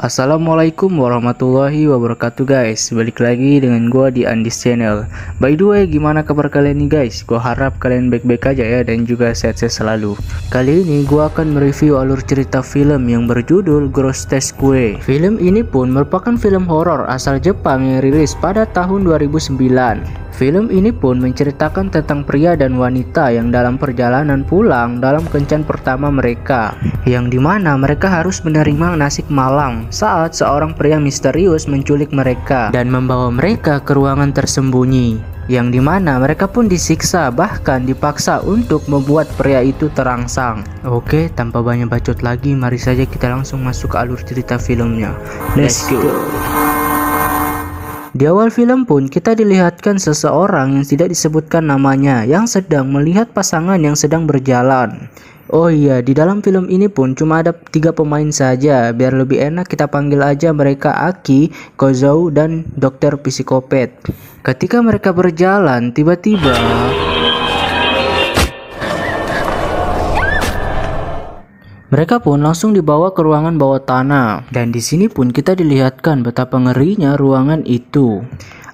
Assalamualaikum warahmatullahi wabarakatuh guys. Balik lagi dengan gua di Andis Channel. By the way, gimana kabar kalian nih guys? Gua harap kalian baik-baik aja ya dan juga sehat-sehat selalu. Kali ini gua akan mereview alur cerita film yang berjudul Grotesque. Film ini pun merupakan film horor asal Jepang yang rilis pada tahun 2009. Film ini pun menceritakan tentang pria dan wanita yang dalam perjalanan pulang dalam kencan pertama mereka, yang dimana mereka harus menerima nasib malang saat seorang pria misterius menculik mereka dan membawa mereka ke ruangan tersembunyi, yang dimana mereka pun disiksa bahkan dipaksa untuk membuat pria itu terangsang. Oke, tanpa banyak bacot lagi, mari saja kita langsung masuk ke alur cerita filmnya. Let's go. Di awal film pun kita dilihatkan seseorang yang tidak disebutkan namanya yang sedang melihat pasangan yang sedang berjalan. Oh iya, di dalam film ini pun cuma ada 3 pemain saja. Biar lebih enak kita panggil aja mereka Aki, Kozou, dan dokter psikopat. Ketika mereka berjalan, tiba-tiba mereka pun langsung dibawa ke ruangan bawah tanah, dan di sini pun kita dilihatkan betapa ngerinya ruangan itu.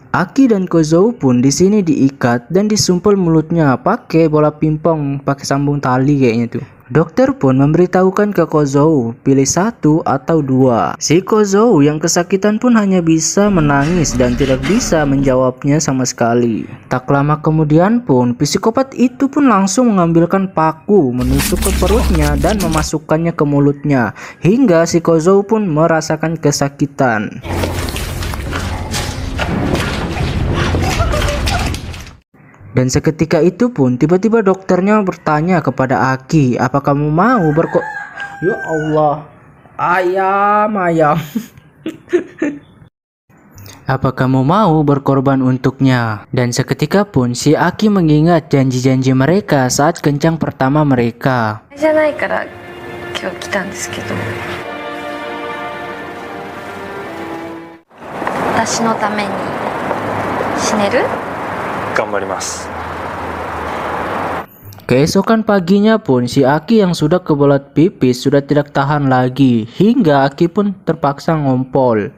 Aki dan Kozou pun di sini diikat dan disumpel mulutnya pakai bola pingpong pakai sambung tali kayaknya tuh. Dokter pun memberitahukan ke Kozou pilih 1 atau 2. Si Kozou yang kesakitan pun hanya bisa menangis dan tidak bisa menjawabnya sama sekali. Tak lama kemudian pun psikopat itu pun langsung mengambilkan paku, menusuk ke perutnya dan memasukkannya ke mulutnya hingga si Kozou pun merasakan kesakitan. Dan seketika itu pun tiba-tiba dokternya bertanya kepada Aki, "Apa kamu mau Ya Allah, ayam. Apa kamu mau berkorban untuknya?" Dan seketika pun si Aki mengingat janji-janji mereka saat kencan pertama mereka. Keesokan paginya pun si Aki yang sudah kebelat pipis sudah tidak tahan lagi hingga Aki pun terpaksa ngompol.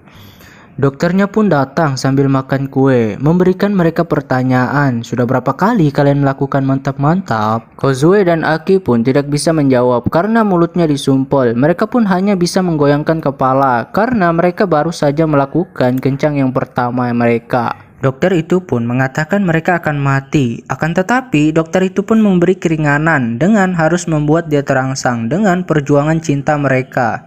Dokternya pun datang sambil makan kue, memberikan mereka pertanyaan, "Sudah berapa kali kalian melakukan mantap-mantap?" Kozue dan Aki pun tidak bisa menjawab karena mulutnya disumpel. Mereka pun hanya bisa menggoyangkan kepala karena mereka baru saja melakukan kencang yang pertama mereka. Dokter itu pun mengatakan mereka akan mati. Akan tetapi dokter itu pun memberi keringanan dengan harus membuat dia terangsang dengan perjuangan cinta mereka.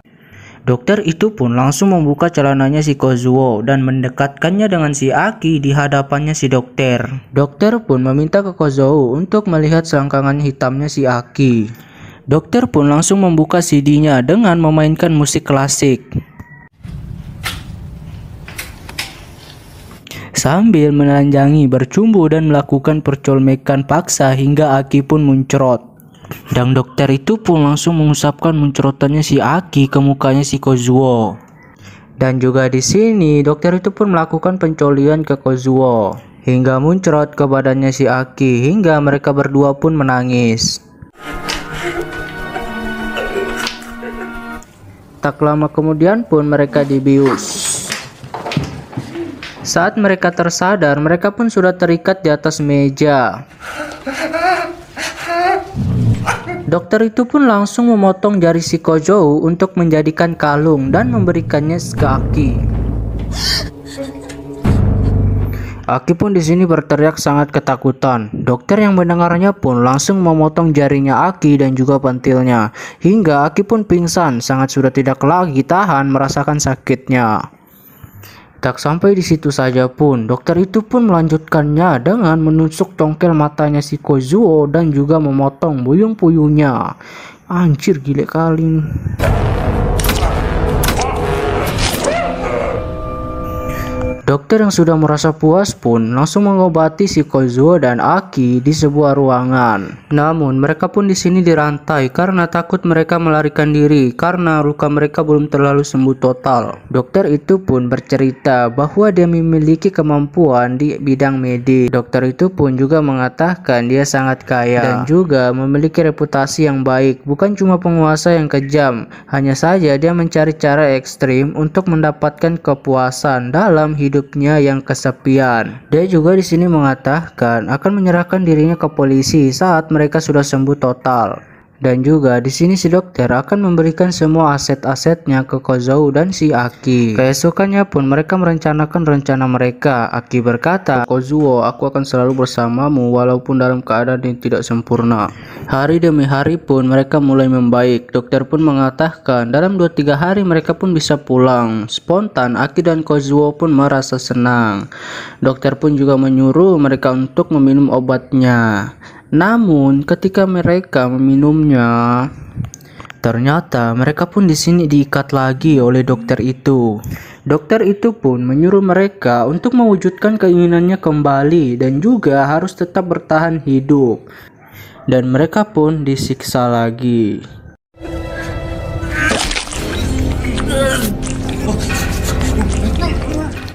Dokter itu pun langsung membuka celananya si Kozuo dan mendekatkannya dengan si Aki di hadapannya si dokter. Dokter pun meminta ke Kozou untuk melihat selangkangan hitamnya si Aki. Dokter pun langsung membuka CD-nya dengan memainkan musik klasik sambil menelanjangi, bercumbu dan melakukan percolmekan paksa hingga Aki pun muncrot. Dan dokter itu pun langsung mengusapkan muncrotannya si Aki ke mukanya si Kozuo. Dan juga di sini dokter itu pun melakukan pencolian ke Kozuo hingga muncrot ke badannya si Aki hingga mereka berdua pun menangis. Tak lama kemudian pun mereka dibius. Saat mereka tersadar, mereka pun sudah terikat di atas meja. Dokter itu pun langsung memotong jari si Kozou untuk menjadikan kalung dan memberikannya ke Aki. Aki pun di sini berteriak sangat ketakutan. Dokter yang mendengarnya pun langsung memotong jarinya Aki dan juga pentilnya, hingga Aki pun pingsan, sangat sudah tidak lagi tahan merasakan sakitnya. Tak sampai di situ saja pun, dokter itu pun melanjutkannya dengan menusuk congkel matanya si Kozuo dan juga memotong buyung-puyungnya. Anjir, gile kali. Dokter yang sudah merasa puas pun langsung mengobati si Kozuo dan Aki di sebuah ruangan. Namun mereka pun di sini dirantai karena takut mereka melarikan diri karena luka mereka belum terlalu sembuh total. Dokter itu pun bercerita bahwa dia memiliki kemampuan di bidang medis. Dokter itu pun juga mengatakan dia sangat kaya dan juga memiliki reputasi yang baik. Bukan cuma penguasa yang kejam, hanya saja dia mencari cara ekstrim untuk mendapatkan kepuasan dalam hidupnya yang kesepian. Dia juga di sini mengatakan akan menyerahkan dirinya ke polisi saat mereka sudah sembuh total. Dan juga di sini si dokter akan memberikan semua aset-asetnya ke Kozuo dan si Aki. Keesokannya pun mereka merencanakan rencana mereka. Aki berkata, "Kozuo, aku akan selalu bersamamu walaupun dalam keadaan yang tidak sempurna." Hari demi hari pun mereka mulai membaik. Dokter pun mengatakan dalam 2-3 hari mereka pun bisa pulang. Spontan Aki dan Kozuo pun merasa senang. Dokter pun juga menyuruh mereka untuk meminum obatnya. Namun ketika mereka meminumnya, ternyata mereka pun di sini diikat lagi oleh dokter itu. Dokter itu pun menyuruh mereka untuk mewujudkan keinginannya kembali dan juga harus tetap bertahan hidup. Dan mereka pun disiksa lagi.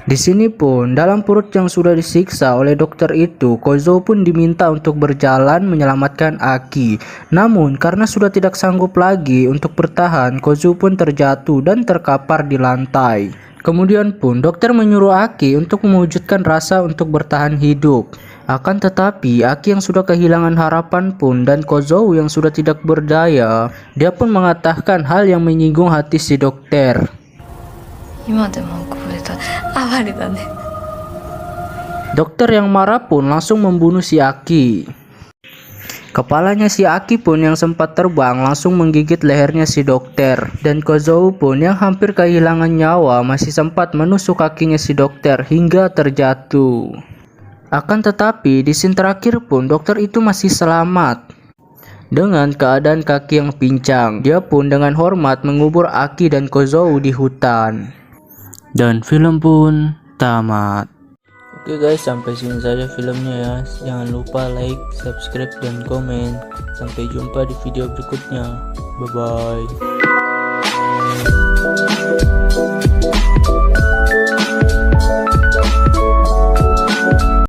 Di sini pun dalam perut yang sudah disiksa oleh dokter itu, Kozuo pun diminta untuk berjalan menyelamatkan Aki. Namun karena sudah tidak sanggup lagi untuk bertahan, Kozuo pun terjatuh dan terkapar di lantai. Kemudian pun dokter menyuruh Aki untuk mewujudkan rasa untuk bertahan hidup. Akan tetapi Aki yang sudah kehilangan harapan pun dan Kozuo yang sudah tidak berdaya, dia pun mengatakan hal yang menyinggung hati si dokter. Dokter yang marah pun langsung membunuh si Aki. Kepalanya si Aki pun yang sempat terbang langsung menggigit lehernya si dokter. Dan Kozuo pun yang hampir kehilangan nyawa masih sempat menusuk kakinya si dokter hingga terjatuh. Akan tetapi di scene terakhir pun dokter itu masih selamat. Dengan keadaan kaki yang pincang, dia pun dengan hormat mengubur Aki dan Kozuo di hutan. Dan film pun tamat. Oke guys, sampai sini saja filmnya ya. Jangan lupa like, subscribe, dan komen. Sampai jumpa di video berikutnya. Bye bye.